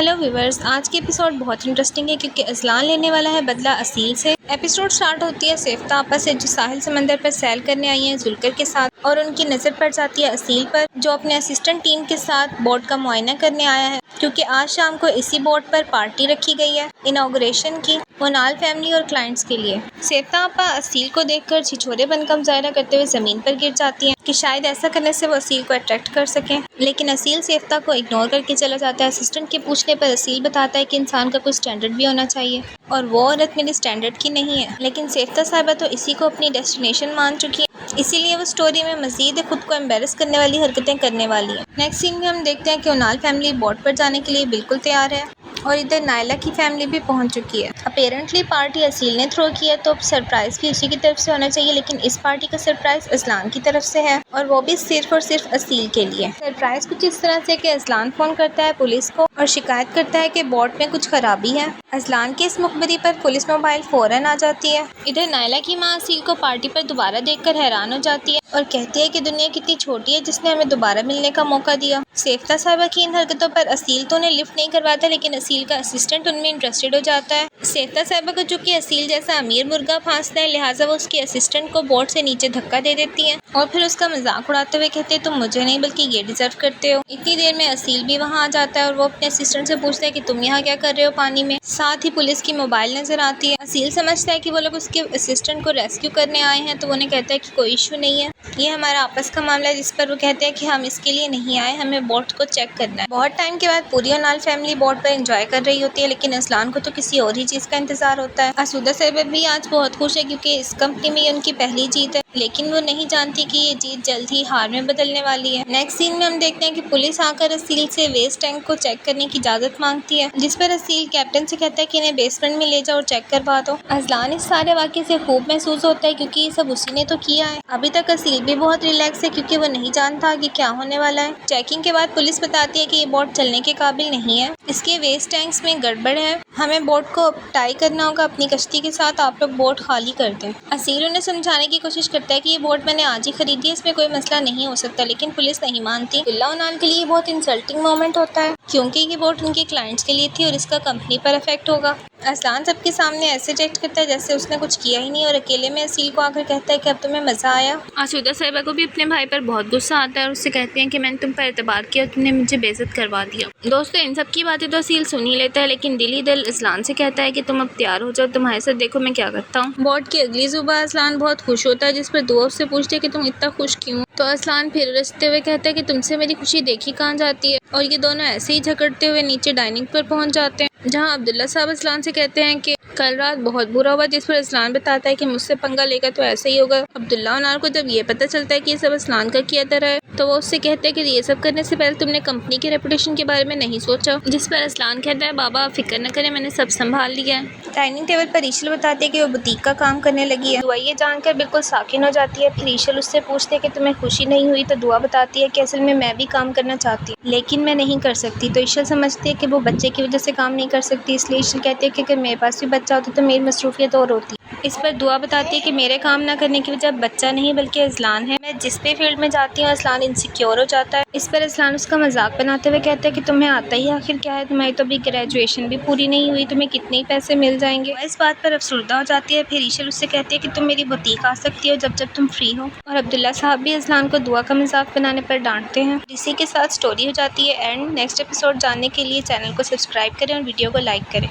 Hello viewers, आज के episode बहुत इंटरेस्टिंग है क्योंकि अजलान लेने वाला है बदला असील से। एपिसोड स्टार्ट होती है सैफ्ता आपा से जो साहिल समंदर पर सैर करने आई हैं जुल्कर के साथ और उनकी नज़र पड़ जाती है असील पर जो अपने असिस्टेंट टीम के साथ बोट का मुआयना करने आया है क्योंकि आज शाम को इसी बोट पर पार्टी रखी गई है इनाग्रेशन की मोनाल फैमिली और क्लाइंट्स के लिए। सैफ्ता आपा असील को देखकर छिछोरे बनकर मुजाहरा करते हुए ज़मीन पर गिर जाती हैं कि शायद ऐसा करने से वो असील को अट्रैक्ट कर सकें, लेकिन असील सैफ्ता को इग्नोर करके चला जाता है। असिस्टेंट के पूछने पर असील बताता है कि इंसान का कोई स्टैंडर्ड भी होना चाहिए और वो औरत मेरी स्टैंडर्ड की नहीं है, लेकिन सैफ्ता साहिबा तो इसी को अपनी डेस्टिनेशन मान चुकी है, इसीलिए वो स्टोरी में मजीद खुद को एम्बेरस करने वाली हरकतें करने वाली है। नेक्स्ट सीन में हम देखते हैं कि मोनाल फैमिली बोट पर जाने के लिए बिल्कुल तैयार है और इधर नायला की फैमिली भी पहुंच चुकी है। अपेरेंटली पार्टी असील ने थ्रो की है तो सरप्राइज भी उसी की तरफ से होना चाहिए, लेकिन इस पार्टी का सरप्राइज अजलान की तरफ से है और वो भी सिर्फ और सिर्फ असील के लिए। सरप्राइज कुछ इस तरह से कि अजलान फोन करता है पुलिस को और शिकायत करता है कि बोट में कुछ खराबी है। अजलान की इस मुखबरी पर पुलिस मोबाइल फौरन आ जाती है। इधर नायला की माँ असील को पार्टी पर दोबारा देखकर हैरान हो जाती है और कहती है कि दुनिया कितनी छोटी है जिसने हमें दोबारा मिलने का मौका दिया। सैफ्ता साहिबा की इन हरकतों पर असील तो उन्हें लिफ्ट नहीं करवाता, लेकिन असील का असिस्टेंट उनमें इंटरेस्टेड हो जाता है। सैफ्ता साहिबा को चूंकि असील जैसा अमीर मुर्गा फांसता है, लिहाजा वो उसके असिस्टेंट को बोट से नीचे धक्का दे देती है और फिर उसका मजाक उड़ाते हुए कहते हैं तुम मुझे नहीं बल्कि ये डिजर्व करते हो। इतनी देर में असील भी वहाँ आ जाता है और वो अपने असिस्टेंट से पूछता है कि तुम यहाँ क्या कर रहे हो पानी में। साथ ही पुलिस की मोबाइल नजर आती है। असील समझता है कि वो लोग उसके असिस्टेंट को रेस्क्यू करने आए हैं, तो वो उन्हें कहता है कि कोई इशू नहीं है, ये हमारा आपस का मामला है, जिस पर वो कहते हैं कि हम इसके लिए नहीं आए, हमें बोट को चेक करना है। बहुत टाइम के बाद पूरी मोनाल फैमिली बोट पर एंजॉय कर रही होती है, लेकिन अजलान को तो किसी और ही चीज़ का इंतजार होता है। असूदा साहिबा भी आज बहुत खुश है क्योंकि इस कंपनी में उनकी पहली जीत है, लेकिन वो नहीं जानती कि ये जीत जल्द ही हार में बदलने वाली है। नेक्स्ट सीन में हम देखते हैं कि पुलिस आकर असील से वेस्ट टैंक को चेक करने की इजाज़त मांगती है, जिस पर असील कैप्टन से कहता है कि इन्हें बेसमेंट में ले जाओ और चेक करवा दो। अजलान इस सारे वाक़े से खूब महसूस होता है क्योंकि ये सब उसी ने तो किया है। अभी तक असील भी बहुत रिलैक्स है क्योंकि वो नहीं जानता कि क्या होने वाला है। चेकिंग के बाद पुलिस बताती है कि ये बोट चलने के काबिल नहीं है, इसके वेस्ट टैंक्स में गड़बड़ है, हमें बोट को टाई करना होगा अपनी कश्ती के साथ, आप लोग बोट खाली कर दें। असील उन्हें समझाने की कोशिश करता है कि ये बोट मैंने आज ही खरीदी है, इसमें कोई मसला नहीं हो सकता, लेकिन पुलिस नहीं मानती। मोनाल के लिए बहुत इंसल्टिंग मोमेंट होता है क्योंकि ये बोट उनके क्लाइंट्स के लिए थी और इसका कंपनी पर इफेक्ट होगा। अजलान सबके सामने ऐसे रिएक्ट करता है जैसे उसने कुछ किया ही नहीं और अकेले में असील को आकर कहता है कि अब तुम्हें मजा आया। आसूदा साहिबा को भी अपने भाई पर बहुत गुस्सा आता है और उससे कहते हैं कि मैंने तुम पर एतबार किया, तुमने मुझे बेइज्जत करवा दिया। दोस्तों इन सब की बातें तो असील सुन ही लेता है, लेकिन दिल ही दिल अजलान से कहता है कि तुम अब तैयार हो जाओ, तुम्हारे साथ देखो मैं क्या करता हूँ। बोट की अगली सुबह अजलान बहुत खुश होता है, जिस पर दुआ उससे पूछती है कि तुम इतना खुश क्यों। तो अजलान फिर रसते हुए कहता है कि तुमसे मेरी खुशी देखी कहाँ जाती है, और ये दोनों ऐसे ही झगड़ते हुए नीचे डाइनिंग पर पहुंच जाते हैं जहां अब्दुल्ला साहब अजलान से कहते हैं कि कल रात बहुत बुरा हुआ, जिस पर अजलान बताता है कि मुझसे पंगा लेगा तो ऐसा ही होगा। अब्दुल्ला मोनाल को जब ये पता चलता है कि ये सब अजलान का किया तरह है तो वो उससे कहते हैं कि ये सब करने से पहले तुमने कंपनी के रेपुटेशन के बारे में नहीं सोचा, जिस पर अजलान कहता है बाबा फिक्र न करें, मैंने सब संभाल लिया है। डाइनिंग टेबल पर ईशल बताती है कि वो बुटीक का काम करने लगी है। दुआ ये जानकर बिल्कुल साकिन हो जाती है। फिर ईशल उससे पूछते हैं कि तुम्हें खुशी नहीं हुई, तो दुआ बताती है कि असल में मैं भी काम करना चाहती हूँ लेकिन मैं नहीं कर सकती। तो ईशल समझती है कि वो बच्चे की वजह से काम नहीं कर सकती, इसलिए ईशल कहती है कि अगर मेरे पास भी बच्चा होता तो मेरी मसरूफियत और होती। इस पर दुआ बताती है कि मेरे काम ना करने की वजह बच्चा नहीं बल्कि अजलान है, मैं जिस भी फील्ड में जाती हूँ अजलान इनसिक्योर हो जाता है। इस पर अजलान उसका मजाक बनाते हुए कहता है कि तुम्हें आता ही आखिर क्या है, तुम्हारी तो अभी ग्रेजुएशन भी पूरी नहीं हुई, तुम्हें कितने ही पैसे मिल जाएंगे। इस बात पर अफसरदा हो जाती है। फिर ईशल उससे कहती है कि तुम मेरी बुटीक आ सकती हो जब जब तुम फ्री हो, और अब्दुल्ला साहब भी अजलान को दुआ का मजाक बनाने पर डांटते हैं। इसी के साथ स्टोरी हो जाती है एंड। नेक्स्ट एपिसोड जानने के लिए चैनल को सब्सक्राइब करें और वीडियो को लाइक करें।